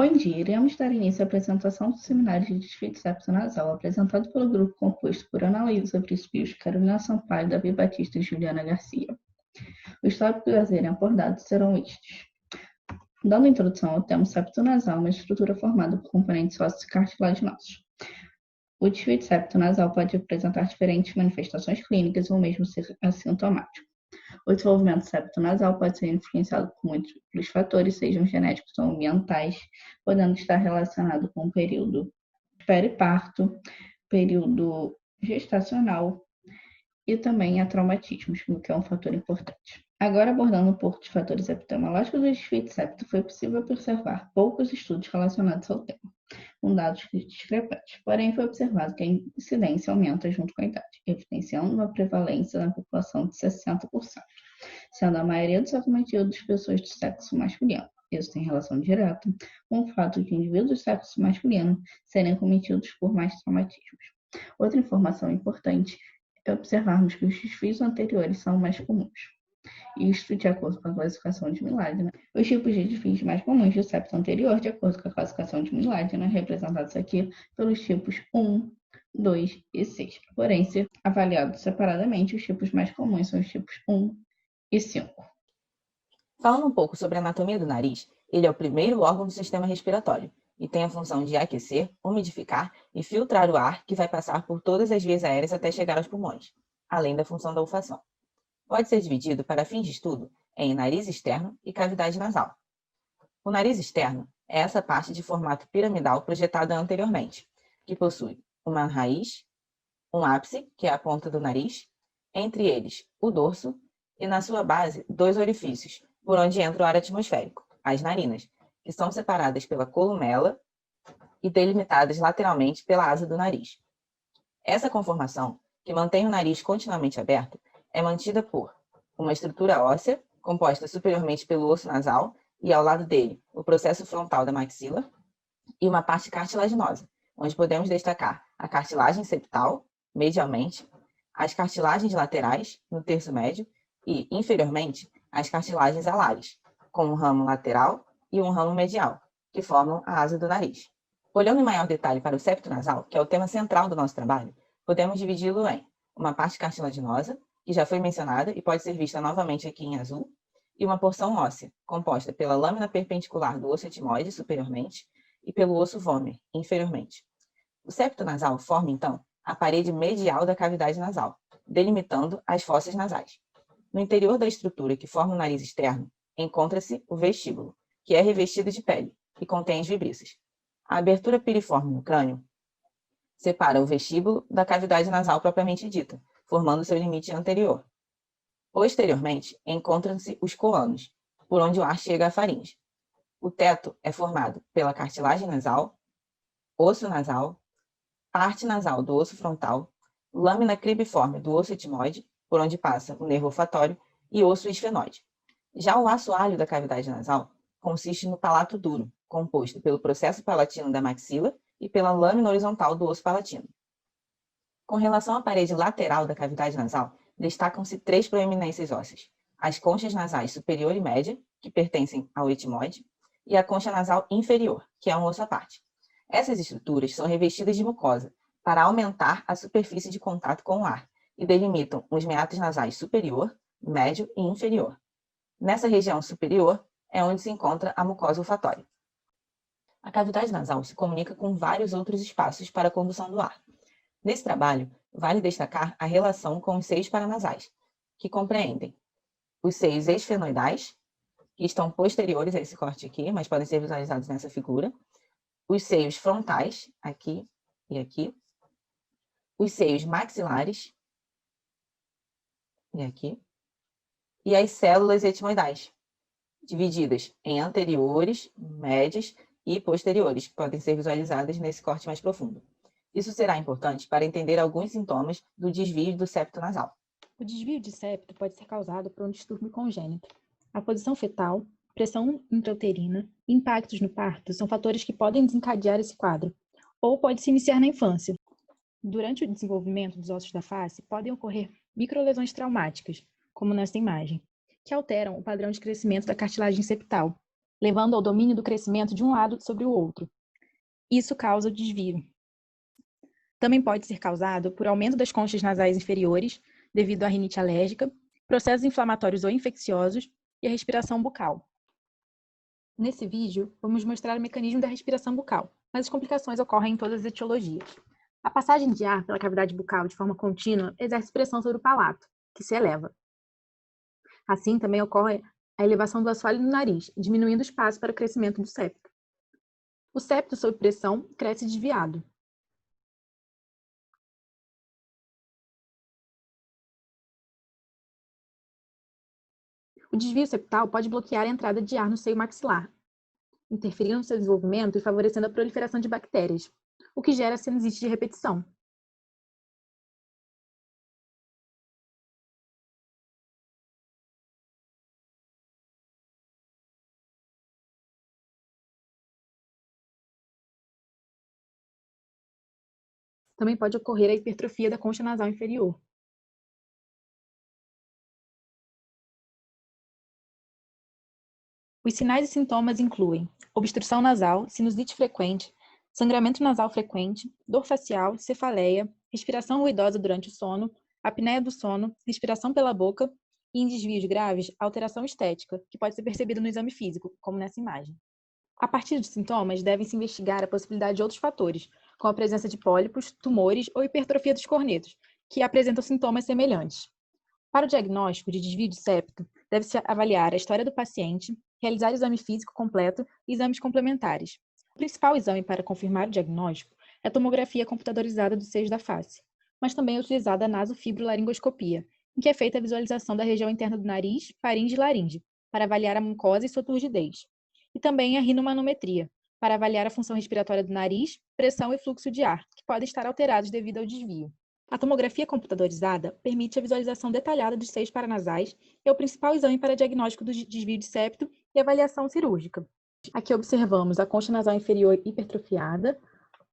Bom dia, iremos dar início à apresentação do seminário de desfile septo nasal, apresentado pelo grupo composto por Ana Luísa Brispios, Carolina Sampaio, Davi Batista e Juliana Garcia. Os tópicos a serem abordados serão estes. Dando introdução ao tema septo nasal, uma estrutura formada por componentes ósseos e cartilaginosos. O desfile septo nasal pode apresentar diferentes manifestações clínicas ou mesmo ser assintomático. O desenvolvimento septo-nasal pode ser influenciado por múltiplos fatores, sejam genéticos ou ambientais, podendo estar relacionado com o período periparto, período gestacional e também a traumatismos, o que é um fator importante. Agora, abordando um pouco de fatores epidemiológicos do desfile septo, foi possível observar poucos estudos relacionados ao tema, com dados discrepantes. Porém, foi observado que a incidência aumenta junto com a idade, evidenciando uma prevalência na população de 60%, sendo a maioria dos acometidos de pessoas do sexo masculino. Isso tem relação direta com o fato de indivíduos do sexo masculino serem acometidos por mais traumatismos. Outra informação importante é observarmos que os desfios anteriores são mais comuns. Isto de acordo com a classificação de Miladina. Os tipos de desfios mais comuns do septo anterior, de acordo com a classificação de Miladina, representados aqui pelos tipos 1, 2 e 6. Porém, se avaliados separadamente, os tipos mais comuns são os tipos 1 e 5. Falando um pouco sobre a anatomia do nariz, ele é o primeiro órgão do sistema respiratório e tem a função de aquecer, umidificar e filtrar o ar que vai passar por todas as vias aéreas até chegar aos pulmões, além da função da olfação. Pode ser dividido, para fins de estudo, em nariz externo e cavidade nasal. O nariz externo é essa parte de formato piramidal projetada anteriormente, que possui uma raiz, um ápice, que é a ponta do nariz, entre eles o dorso e, na sua base, dois orifícios, por onde entra o ar atmosférico, as narinas, que são separadas pela columela e delimitadas lateralmente pela asa do nariz. Essa conformação, que mantém o nariz continuamente aberto, é mantida por uma estrutura óssea, composta superiormente pelo osso nasal e, ao lado dele, o processo frontal da maxila, e uma parte cartilaginosa, onde podemos destacar a cartilagem septal, medialmente, as cartilagens laterais, no terço médio, e, inferiormente, as cartilagens alares, com um ramo lateral e um ramo medial, que formam a asa do nariz. Olhando em maior detalhe para o septo nasal, que é o tema central do nosso trabalho, podemos dividi-lo em uma parte cartilaginosa, que já foi mencionada e pode ser vista novamente aqui em azul, e uma porção óssea, composta pela lâmina perpendicular do osso etmoide superiormente e pelo osso vômer inferiormente. O septo nasal forma, então, a parede medial da cavidade nasal, delimitando as fossas nasais. No interior da estrutura que forma o nariz externo, encontra-se o vestíbulo, que é revestido de pele e contém as vibrisas. A abertura piriforme no crânio separa o vestíbulo da cavidade nasal propriamente dita, formando seu limite anterior. Posteriormente, encontram-se os coânos, por onde o ar chega à faringe. O teto é formado pela cartilagem nasal, osso nasal, parte nasal do osso frontal, lâmina cribiforme do osso etmoide, por onde passa o nervo olfatório, e osso esfenoide. Já o assoalho da cavidade nasal consiste no palato duro, composto pelo processo palatino da maxila e pela lâmina horizontal do osso palatino. Com relação à parede lateral da cavidade nasal, destacam-se três proeminências ósseas: as conchas nasais superior e média, que pertencem ao etmoide, e a concha nasal inferior, que é um osso à parte. Essas estruturas são revestidas de mucosa para aumentar a superfície de contato com o ar e delimitam os meatos nasais superior, médio e inferior. Nessa região superior é onde se encontra a mucosa olfatória. A cavidade nasal se comunica com vários outros espaços para a condução do ar. Nesse trabalho, vale destacar a relação com os seios paranasais, que compreendem os seios esfenoidais, que estão posteriores a esse corte aqui, mas podem ser visualizados nessa figura, os seios frontais, aqui e aqui, os seios maxilares, e aqui, e as células etmoidais, divididas em anteriores, médias e posteriores, que podem ser visualizadas nesse corte mais profundo. Isso será importante para entender alguns sintomas do desvio do septo nasal. O desvio de septo pode ser causado por um distúrbio congênito. A posição fetal, pressão intrauterina e impactos no parto são fatores que podem desencadear esse quadro, ou pode se iniciar na infância. Durante o desenvolvimento dos ossos da face, podem ocorrer microlesões traumáticas, como nesta imagem, que alteram o padrão de crescimento da cartilagem septal, levando ao domínio do crescimento de um lado sobre o outro. Isso causa o desvio. Também pode ser causado por aumento das conchas nasais inferiores, devido à rinite alérgica, processos inflamatórios ou infecciosos e a respiração bucal. Nesse vídeo, vamos mostrar o mecanismo da respiração bucal, mas as complicações ocorrem em todas as etiologias. A passagem de ar pela cavidade bucal de forma contínua exerce pressão sobre o palato, que se eleva. Assim, também ocorre a elevação do assoalho do nariz, diminuindo o espaço para o crescimento do septo. O septo, sob pressão, cresce desviado. O desvio septal pode bloquear a entrada de ar no seio maxilar, interferindo no seu desenvolvimento e favorecendo a proliferação de bactérias, o que gera sinusite de repetição. Também pode ocorrer a hipertrofia da concha nasal inferior. Os sinais e sintomas incluem obstrução nasal, sinusite frequente, sangramento nasal frequente, dor facial, cefaleia, respiração ruidosa durante o sono, apneia do sono, respiração pela boca e, em desvios graves, alteração estética, que pode ser percebida no exame físico, como nessa imagem. A partir dos sintomas, devem-se investigar a possibilidade de outros fatores, como a presença de pólipos, tumores ou hipertrofia dos cornetos, que apresentam sintomas semelhantes. Para o diagnóstico de desvio de septo, deve-se avaliar a história do paciente, realizar exame físico completo e exames complementares. O principal exame para confirmar o diagnóstico é a tomografia computadorizada dos seios da face, mas também é utilizada a nasofibrolaringoscopia, em que é feita a visualização da região interna do nariz, faringe e laringe, para avaliar a mucosa e sua turgidez. E também a rinomanometria, para avaliar a função respiratória do nariz, pressão e fluxo de ar, que podem estar alterados devido ao desvio. A tomografia computadorizada permite a visualização detalhada dos seios paranasais e é o principal exame para diagnóstico do desvio de septo e avaliação cirúrgica. Aqui observamos a concha nasal inferior hipertrofiada,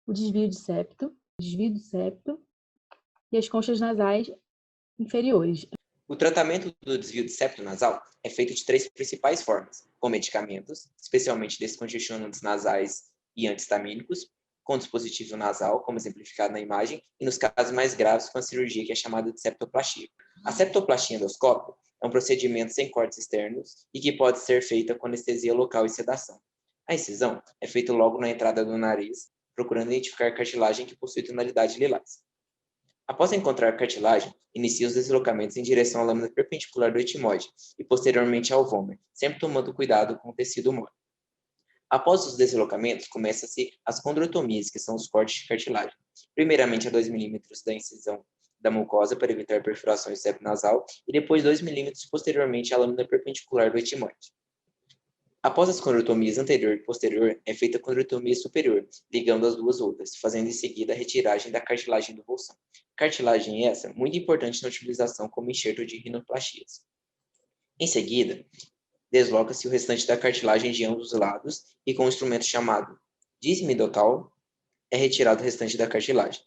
o desvio do septo e as conchas nasais inferiores. O tratamento do desvio de septo nasal é feito de 3 principais formas: com medicamentos, especialmente descongestionantes nasais e antihistamínicos, com dispositivo nasal, como exemplificado na imagem, e nos casos mais graves com a cirurgia que é chamada de septoplastia. A septoplastia endoscópica é um procedimento sem cortes externos e que pode ser feita com anestesia local e sedação. A incisão é feita logo na entrada do nariz, procurando identificar cartilagem que possui tonalidade lilás. Após encontrar cartilagem, inicia os deslocamentos em direção à lâmina perpendicular do etimoide e posteriormente ao vômer, sempre tomando cuidado com o tecido mole. Após os deslocamentos, começa-se as condrotomias, que são os cortes de cartilagem. Primeiramente a 2 mm da incisão da mucosa para evitar perfurações do septo nasal e depois 2 mm posteriormente à lâmina perpendicular do etimoide. Após as condrotomias anterior e posterior, é feita a condrotomia superior, ligando as duas outras, fazendo em seguida a retiragem da cartilagem do bolsão. Cartilagem essa muito importante na utilização como enxerto de rinoplastias. Em seguida, desloca-se o restante da cartilagem de ambos os lados e com um instrumento chamado dismidocal é retirado o restante da cartilagem.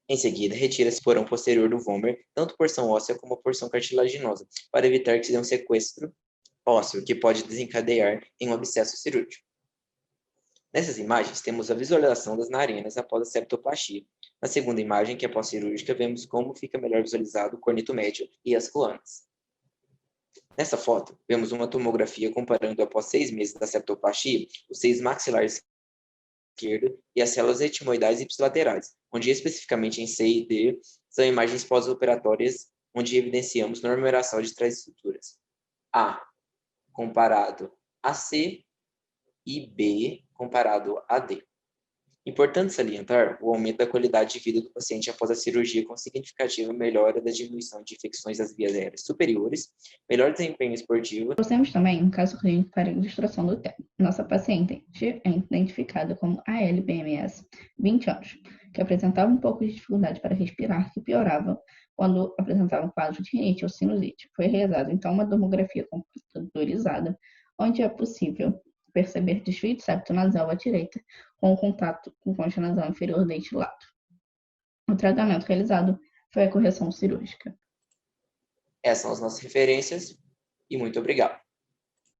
Em seguida, retira-se o porão posterior do vômer, tanto porção óssea como a porção cartilaginosa, para evitar que se dê um sequestro ósseo, que pode desencadear em um abscesso cirúrgico. Nessas imagens, temos a visualização das narinas após a septoplastia. Na segunda imagem, que é pós-cirúrgica, vemos como fica melhor visualizado o corneto médio e as cloanas. Nessa foto, vemos uma tomografia comparando após 6 meses da septoplastia, os seios maxilares esquerdo e as células etimoidais ipsilaterais, onde especificamente em C e D são imagens pós-operatórias onde evidenciamos normeração de 3 estruturas. A comparado a C e B comparado a D. Importante salientar o aumento da qualidade de vida do paciente após a cirurgia com significativa melhora da diminuição de infecções das vias aéreas superiores, melhor desempenho esportivo. Trouxemos também um caso clínico para ilustração do tema. Nossa paciente é identificada como ALBMS, 20 anos, que apresentava um pouco de dificuldade para respirar, que piorava quando apresentava um quadro de rinite ou sinusite. Foi realizada então uma tomografia computadorizada, onde é possível perceber desvio de septo nasal à direita com o contato com concha nasal inferior deste lado. O tratamento realizado foi a correção cirúrgica. Essas são as nossas referências e muito obrigado.